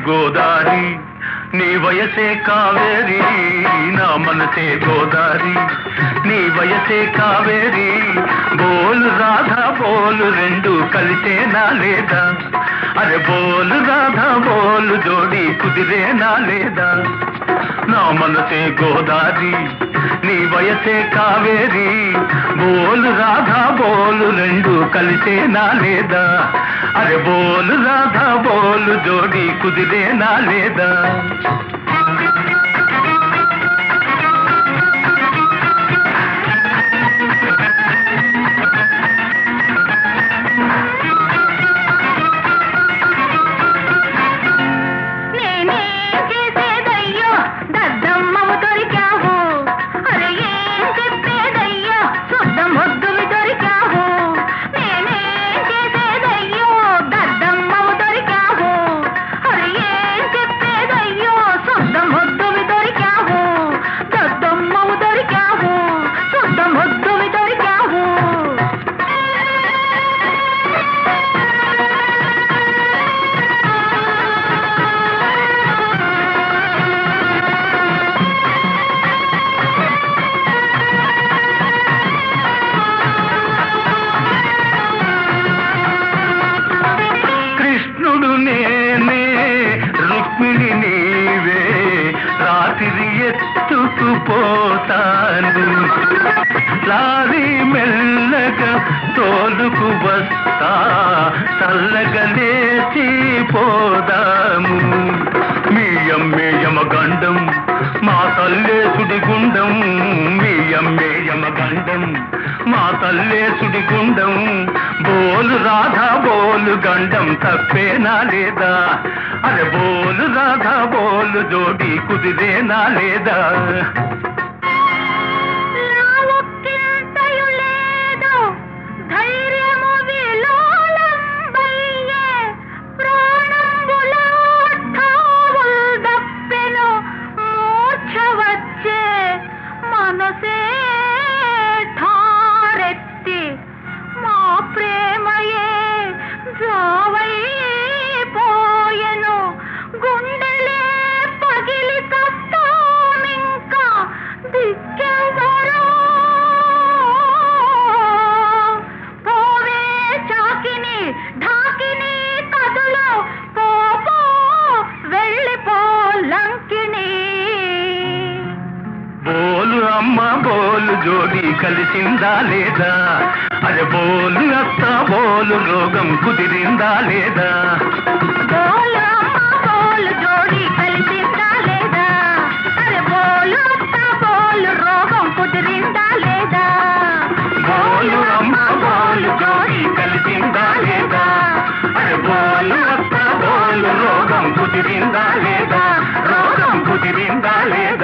గోదారి నీ వయసే కావేరి నా మనసే గోదారి నీ వయసే కావేరి బోలు రాధా బోలు రెండు కలిసేనా లేదా అరే బోలు రాధా బోలు జోడి కుదిరేనా లేదా నా మనసే గోదారి నీ వయసే కావేరి బోలు రాధా బోలు రెండు కలిసేనా లేదా అరే బోలు రాధా బోలు జోడి కుదిరేనా లేదా రుక్మిణి నీవే రాత్రి ఎత్తుకుపోతాను లారీ మెల్లగా తోలుకు వస్తా చల్లగా లేచి పోదాము మీ అమ్మే యమగండం మా తల్లే సుడిగుండం మీ అమ్మే యమగండం మా తల్లే సుడిగుండం బోలు రాధా బోలు గండం తప్పేనా లేదా అరే బోలు రాధా బోలు జోడి కుదిరేనా లేదా మనసే ఠారెత్తి మా ప్రేమయే జావైపోయెను గుండెలే పగిలి తస్తామింకా దిక్కెవరో పోవే చాకిని ఢాకిని కదులో పోపో వెళ్ళిపో లంకిని బోలు అమ్మ బోలు జోడి కలిసిందా లేదా అరే బోలు అత్త బోలు రోగం కుదిరిందా లేదా బోలు అమ్మ బోలు జోడి కలిసిందా లేదా అరే బోలు అత్త బోలు రోగం కుదిరిందా లేదా బోలు అమ్మ బోలు జోడి కలిసిందా లేదా అరే బోలు అత్త బోలు రోగం కుదిరిందా లేదా రోగం కుదిరిందా లేదా